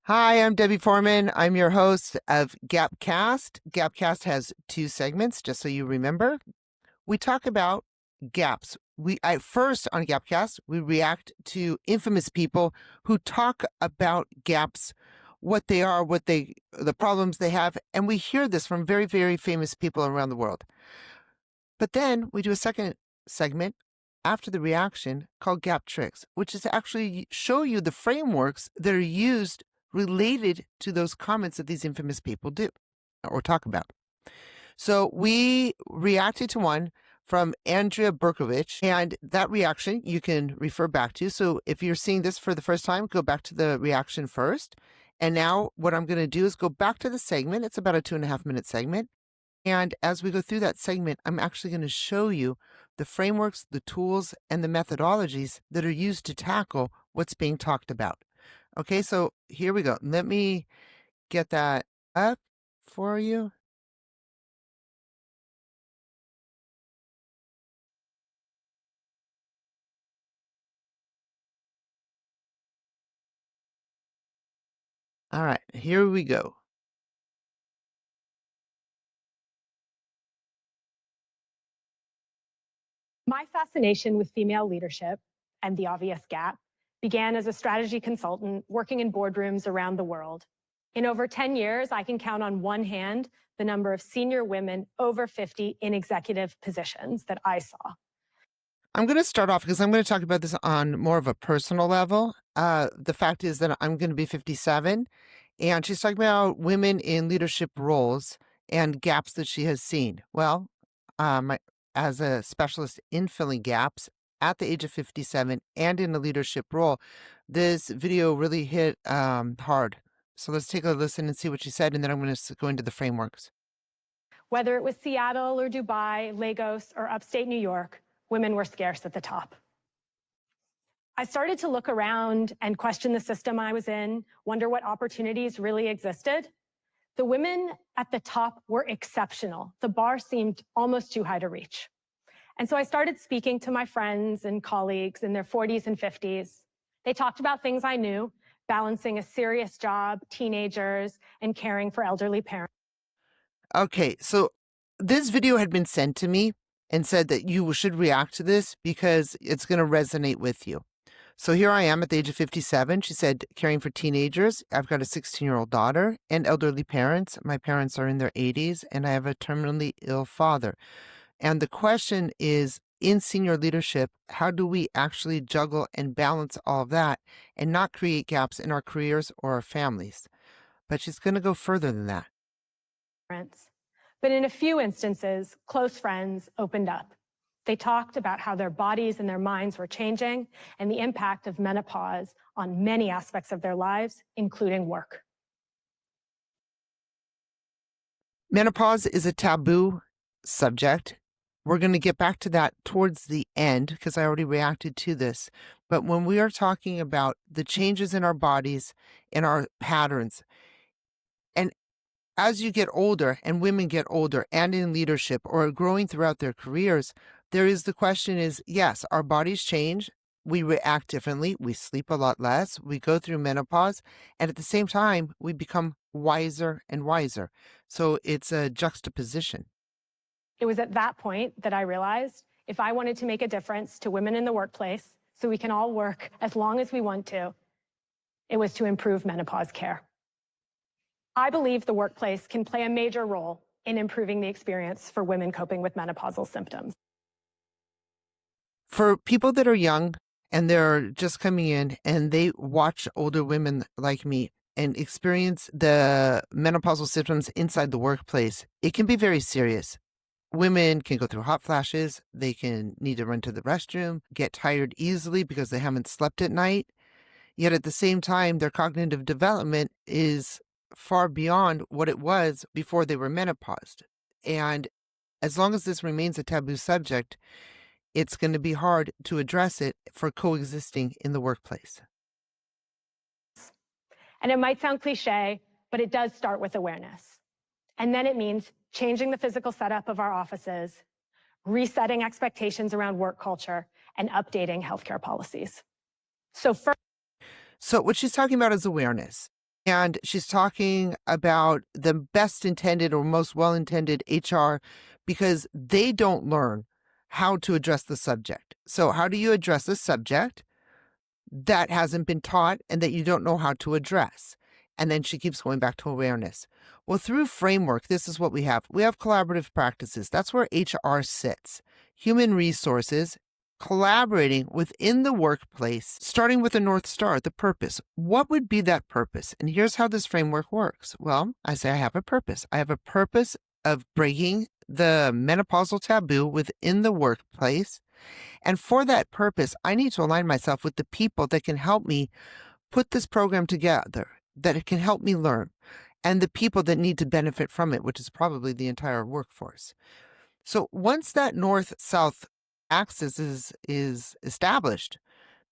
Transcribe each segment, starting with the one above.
Hi, I'm Debbie Foreman. I'm your host of GAPcast. GAPcast has two segments, just so you remember. We talk about gaps. First on GAPcast, we react to infamous people who talk about gaps, what they are, the problems they have, and we hear this from very, very famous people around the world. But then we do a second segment after the reaction called GAPTRIX, which is to actually show you the frameworks that are used related to those comments that these infamous people do or talk about. So we reacted to one from Andrea Berchowitz, and that reaction you can refer back to. So if you're seeing this for the first time, go back to the reaction first. And now what I'm going to do is go back to the segment. It's about a 2.5-minute segment. And as we go through that segment, I'm actually going to show you the frameworks, the tools, and the methodologies that are used to tackle what's being talked about. Okay, so here we go. Let me get that up for you. All right, here we go. My fascination with female leadership and the obvious gap began as a strategy consultant working in boardrooms around the world. In over 10 years, I can count on one hand the number of senior women over 50 in executive positions that I saw. I'm going to start off because I'm going to talk about this on more of a personal level. The fact is that I'm going to be 57, and she's talking about women in leadership roles and gaps that she has seen. Well, as a specialist in filling gaps at the age of 57 and in a leadership role, this video really hit hard. So let's take a listen and see what she said, and then I'm going to go into the frameworks. Whether it was Seattle or Dubai, Lagos, or upstate New York, women were scarce at the top. I started to look around and question the system I was in, wonder what opportunities really existed. The women at the top were exceptional. The bar seemed almost too high to reach. And so I started speaking to my friends and colleagues in their 40s and 50s. They talked about things I knew, balancing a serious job, teenagers, and caring for elderly parents. Okay, so this video had been sent to me and said that you should react to this because it's going to resonate with you. So here I am at the age of 57. She said, caring for teenagers. I've got a 16-year-old daughter and elderly parents. My parents are in their 80s, and I have a terminally ill father. And the question is, in senior leadership, how do we actually juggle and balance all of that and not create gaps in our careers or our families? But she's going to go further than that. But in a few instances, close friends opened up. They talked about how their bodies and their minds were changing and the impact of menopause on many aspects of their lives, including work. Menopause is a taboo subject. We're going to get back to that towards the end because I already reacted to this. But when we are talking about the changes in our bodies and our patterns, and as you get older and women get older and in leadership or growing throughout their careers, the question is, yes, our bodies change. We react differently. We sleep a lot less. We go through menopause. And at the same time, we become wiser and wiser. So it's a juxtaposition. It was at that point that I realized if I wanted to make a difference to women in the workplace so we can all work as long as we want to, it was to improve menopause care. I believe the workplace can play a major role in improving the experience for women coping with menopausal symptoms. For people that are young and they're just coming in and they watch older women like me and experience the menopausal symptoms inside the workplace, it can be very serious. Women can go through hot flashes. They can need to run to the restroom, get tired easily because they haven't slept at night. Yet at the same time, their cognitive development is far beyond what it was before they were menopaused. And as long as this remains a taboo subject, it's going to be hard to address it for coexisting in the workplace. And it might sound cliche, but it does start with awareness. And then it means changing the physical setup of our offices, resetting expectations around work culture, and updating healthcare policies. So what she's talking about is awareness. And she's talking about the best intended or most well-intended HR because they don't learn how to address the subject. So how do you address a subject that hasn't been taught and that you don't know how to address? And then she keeps going back to awareness. Well, through framework, this is what we have. We have collaborative practices. That's where HR sits. Human resources collaborating within the workplace, starting with the North Star, the purpose. What would be that purpose? And here's how this framework works. Well, I say I have a purpose. I have a purpose of breaking the menopausal taboo within the workplace. And for that purpose, I need to align myself with the people that can help me put this program together, that it can help me learn, and the people that need to benefit from it, which is probably the entire workforce. So once that north-south axis is established,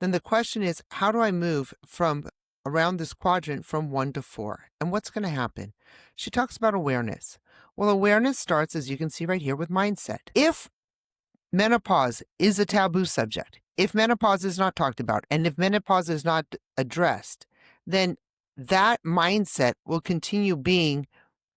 then the question is, how do I move from around this quadrant from 1 to 4? And what's going to happen? She talks about awareness. Well, awareness starts, as you can see right here, with mindset. If menopause is a taboo subject, if menopause is not talked about, and if menopause is not addressed, then that mindset will continue being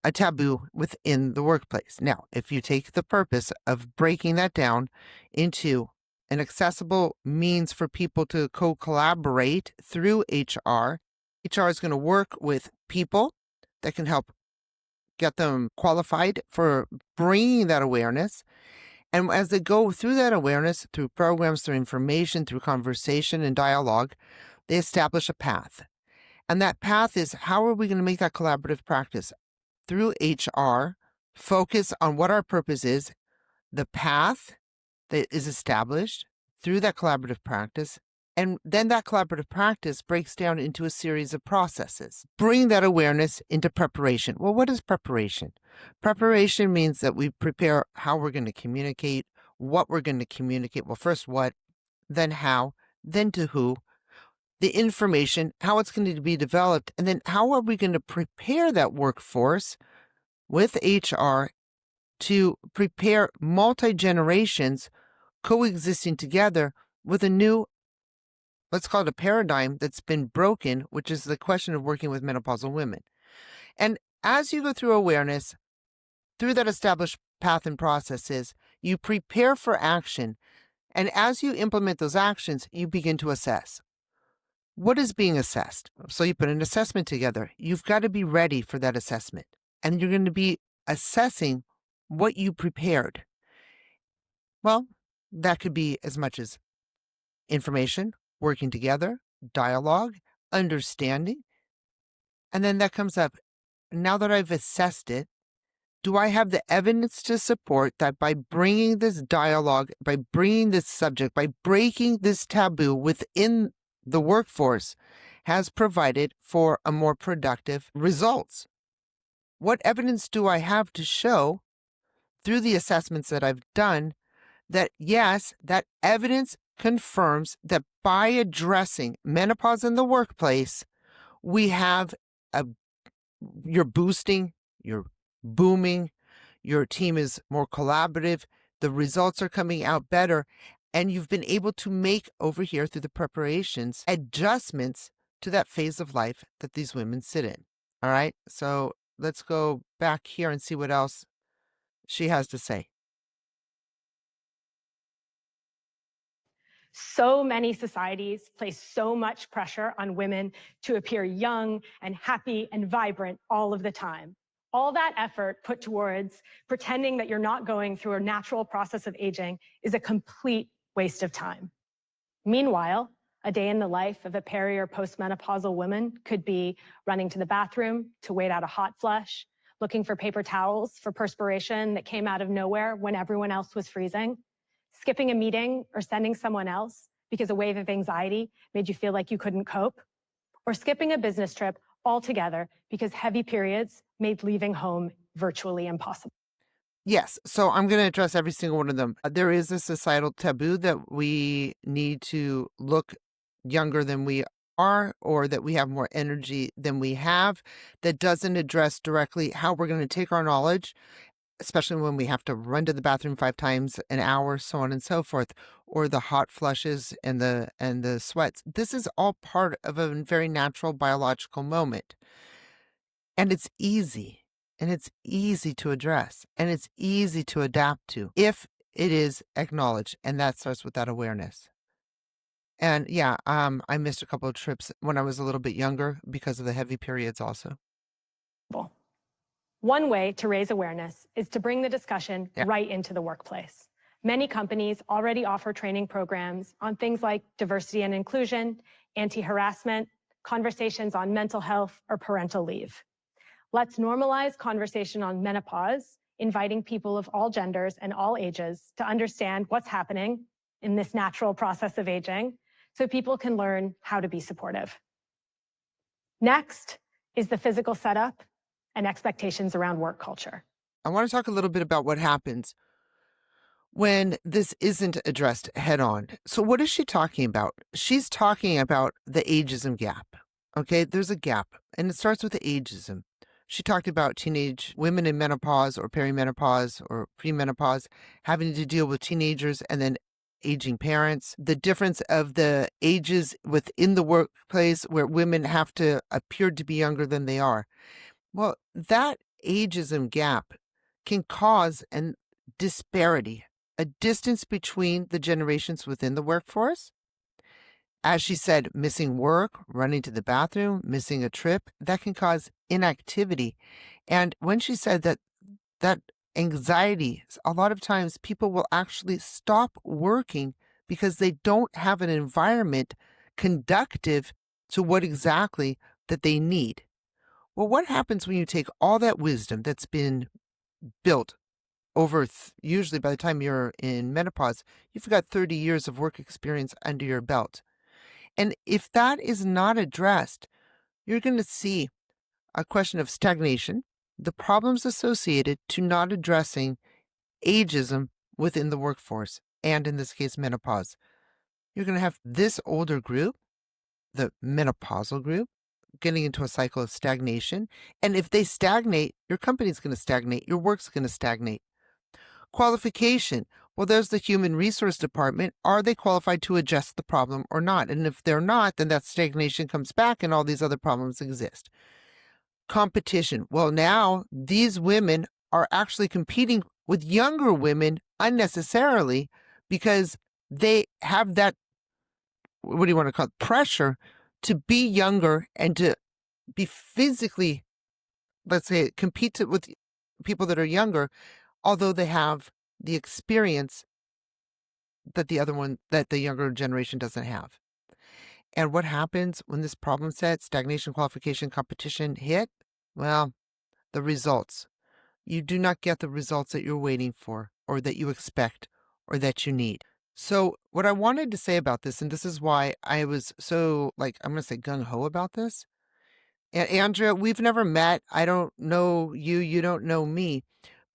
a taboo within the workplace. Now, if you take the purpose of breaking that down into an accessible means for people to co-collaborate through HR, HR is going to work with people that can help get them qualified for bringing that awareness. And as they go through that awareness, through programs, through information, through conversation and dialogue, they establish a path. And that path is, how are we going to make that collaborative practice? Through HR, focus on what our purpose is, the path that is established through that collaborative practice, and then that collaborative practice breaks down into a series of processes. Bring that awareness into preparation. Well, what is preparation? Preparation means that we prepare how we're going to communicate, what we're going to communicate. Well, first what, then how, then to who, the information, how it's going to be developed, and then how are we going to prepare that workforce with HR to prepare multi-generations coexisting together with a new, let's call it a paradigm that's been broken, which is the question of working with menopausal women. And as you go through awareness, through that established path and processes, you prepare for action. And as you implement those actions, you begin to assess. What is being assessed? So you put an assessment together. You've got to be ready for that assessment. And you're going to be assessing what you prepared. Well, that could be as much as information, working together, dialogue, understanding. And then that comes up, now that I've assessed it, do I have the evidence to support that by bringing this dialogue, by bringing this subject, by breaking this taboo within the workforce has provided for a more productive results? What evidence do I have to show through the assessments that I've done that, yes, that evidence confirms that by addressing menopause in the workplace, we have you're boosting, you're booming, your team is more collaborative, the results are coming out better, and you've been able to make over here through the preparations adjustments to that phase of life that these women sit in. All right, so let's go back here and see what else she has to say. So many societies place so much pressure on women to appear young and happy and vibrant all of the time. All that effort put towards pretending that you're not going through a natural process of aging is a complete waste of time. Meanwhile, a day in the life of a peri or postmenopausal woman could be running to the bathroom to wait out a hot flush, looking for paper towels for perspiration that came out of nowhere when everyone else was freezing, skipping a meeting or sending someone else because a wave of anxiety made you feel like you couldn't cope, or skipping a business trip altogether because heavy periods made leaving home virtually impossible. Yes, so I'm going to address every single one of them. There is a societal taboo that we need to look younger than we are, or that we have more energy than we have, that doesn't address directly how we're going to take our knowledge especially when we have to run to the bathroom 5 times an hour, so on and so forth, or the hot flushes and the sweats. This is all part of a very natural biological moment. And it's easy, and it's easy to address, and it's easy to adapt to if it is acknowledged, and that starts with that awareness. And yeah, I missed a couple of trips when I was a little bit younger because of the heavy periods also. One way to raise awareness is to bring the discussion Yeah. right into the workplace. Many companies already offer training programs on things like diversity and inclusion, anti-harassment, conversations on mental health, or parental leave. Let's normalize conversation on menopause, inviting people of all genders and all ages to understand what's happening in this natural process of aging so people can learn how to be supportive. Next is the physical setup and expectations around work culture. I want to talk a little bit about what happens when this isn't addressed head on. So what is she talking about? She's talking about the ageism gap. Okay, there's a gap, and it starts with the ageism. She talked about teenage women in menopause or perimenopause or premenopause having to deal with teenagers and then aging parents. The difference of the ages within the workplace where women have to appear to be younger than they are. Well, that ageism gap can cause an disparity, a distance between the generations within the workforce. As she said, missing work, running to the bathroom, missing a trip, that can cause inactivity. And when she said that anxiety, a lot of times people will actually stop working because they don't have an environment conducive to what exactly that they need. Well, what happens when you take all that wisdom that's been built over, usually by the time you're in menopause, you've got 30 years of work experience under your belt. And if that is not addressed, you're going to see a question of stagnation, the problems associated to not addressing ageism within the workforce, and in this case, menopause. You're going to have this older group, the menopausal group, getting into a cycle of stagnation. And if they stagnate, your company's going to stagnate, your work's going to stagnate. Qualification. Well, there's the human resource department. Are they qualified to address the problem or not? And if they're not, then that stagnation comes back and all these other problems exist. Competition. Well, now these women are actually competing with younger women unnecessarily because they have that, what do you want to call it, pressure to be younger and to be physically, let's say, compete with people that are younger, although they have the experience that the younger generation doesn't have. And what happens when this problem set, stagnation, qualification, competition hit? Well, the results. You do not get the results that you're waiting for or that you expect or that you need. So what I wanted to say about this, and this is why I was so, I'm going to say gung-ho about this. And Andrea, we've never met. I don't know you. You don't know me.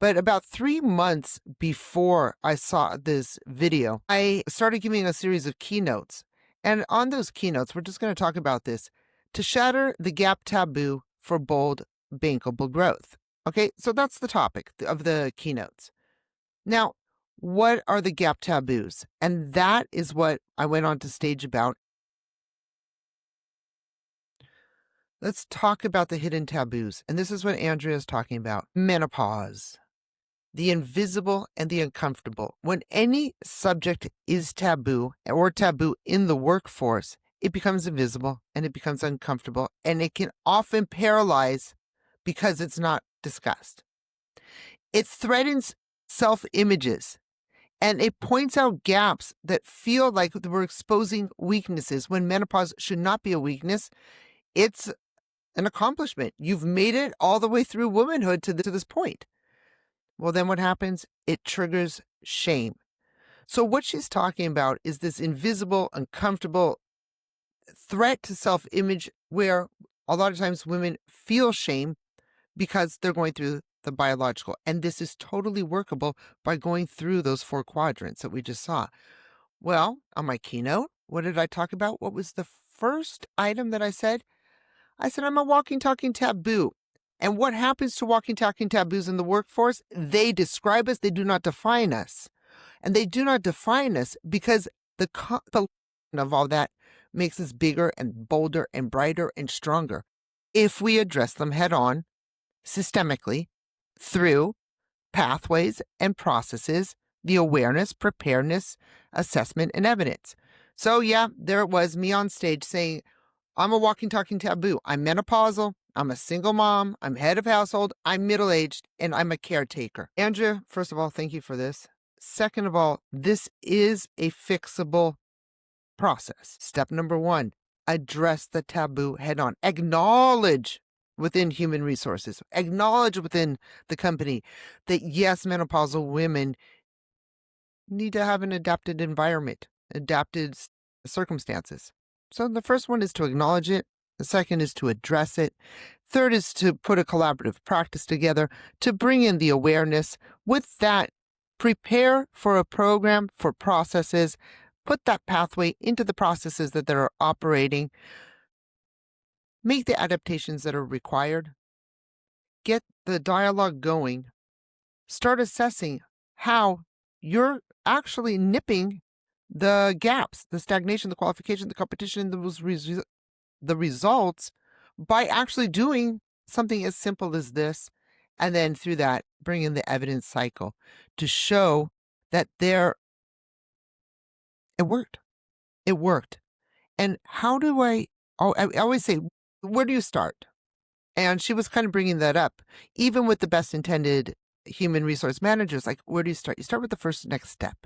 But about 3 months before I saw this video, I started giving a series of keynotes. And on those keynotes, we're just going to talk about this: to shatter the gap taboo for bold, bankable growth. Okay, so that's the topic of the keynotes. Now, what are the gap taboos? And that is what I went on to stage about. Let's talk about the hidden taboos. And this is what Andrea is talking about. Menopause. The invisible and the uncomfortable. When any subject is taboo or taboo in the workforce, it becomes invisible and it becomes uncomfortable, and it can often paralyze because it's not discussed. It threatens self-images, and it points out gaps that feel like we're exposing weaknesses when menopause should not be a weakness. It's an accomplishment. You've made it all the way through womanhood to this point. Well, then what happens? It triggers shame. So what she's talking about is this invisible, uncomfortable threat to self-image where a lot of times women feel shame because they're going through the biological. And this is totally workable by going through those 4 quadrants that we just saw. Well, on my keynote, what did I talk about? What was the first item that I said? I said, I'm a walking, talking taboo. And what happens to walking, talking taboos in the workforce? They describe us, they do not define us. And they do not define us because the of all that makes us bigger and bolder and brighter and stronger if we address them head on, systemically, through pathways and processes, the awareness, preparedness, assessment, and evidence. So yeah, there it was, me on stage saying, I'm a walking, talking taboo. I'm menopausal. I'm a single mom. I'm head of household. I'm middle-aged, and I'm a caretaker. Andrea, first of all, thank you for this. Second of all, this is a fixable process. Step number 1, address the taboo head on. Acknowledge within human resources, acknowledge within the company that yes, menopausal women need to have an adapted environment, adapted circumstances. So the first one is to acknowledge it. The second is to address it. Third is to put a collaborative practice together to bring in the awareness. With that, prepare for a program for processes, put that pathway into the processes that are operating, make the adaptations that are required, get the dialogue going, start assessing how you're actually nipping the gaps, the stagnation, the qualification, the competition, the results by actually doing something as simple as this. And then through that, bring in the evidence cycle to show that it worked. It worked. And how do I always say, where do you start? And she was kind of bringing that up, even with the best intended human resource managers, like, where do you start? You start with the first next step.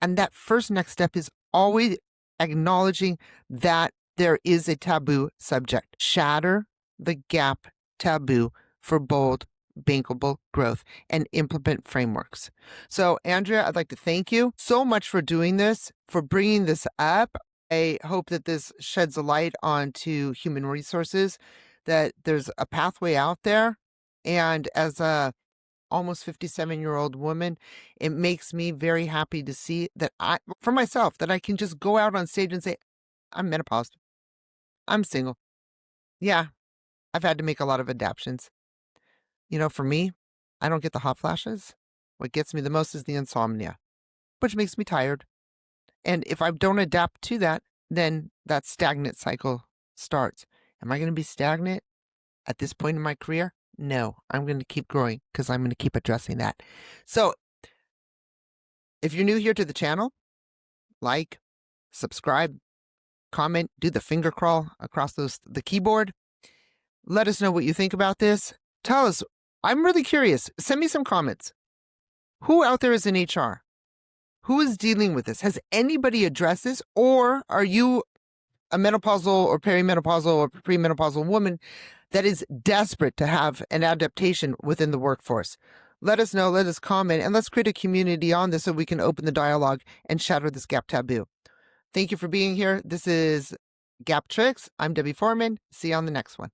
And that first next step is always acknowledging that there is a taboo subject. Shatter the gap taboo for bold, bankable growth and implement frameworks. So, Andrea, I'd like to thank you so much for doing this, for bringing this up. I hope that this sheds a light onto human resources, that there's a pathway out there. And as a almost 57-year-old woman, it makes me very happy to see that for myself, that I can just go out on stage and say, I'm menopausal. I'm single. Yeah, I've had to make a lot of adaptations. For me, I don't get the hot flashes. What gets me the most is the insomnia, which makes me tired. And if I don't adapt to that, then that stagnant cycle starts. Am I going to be stagnant at this point in my career? No, I'm going to keep growing because I'm going to keep addressing that. So if you're new here to the channel, like, subscribe, comment, do the finger crawl across the keyboard. Let us know what you think about this. Tell us. I'm really curious. Send me some comments. Who out there is in HR? Who is dealing with this? Has anybody addressed this? Or are you a menopausal or perimenopausal or premenopausal woman that is desperate to have an adaptation within the workforce? Let us know, let us comment, and let's create a community on this so we can open the dialogue and shatter this gap taboo. Thank you for being here. This is GAPTRIX. I'm Debbie Foreman. See you on the next one.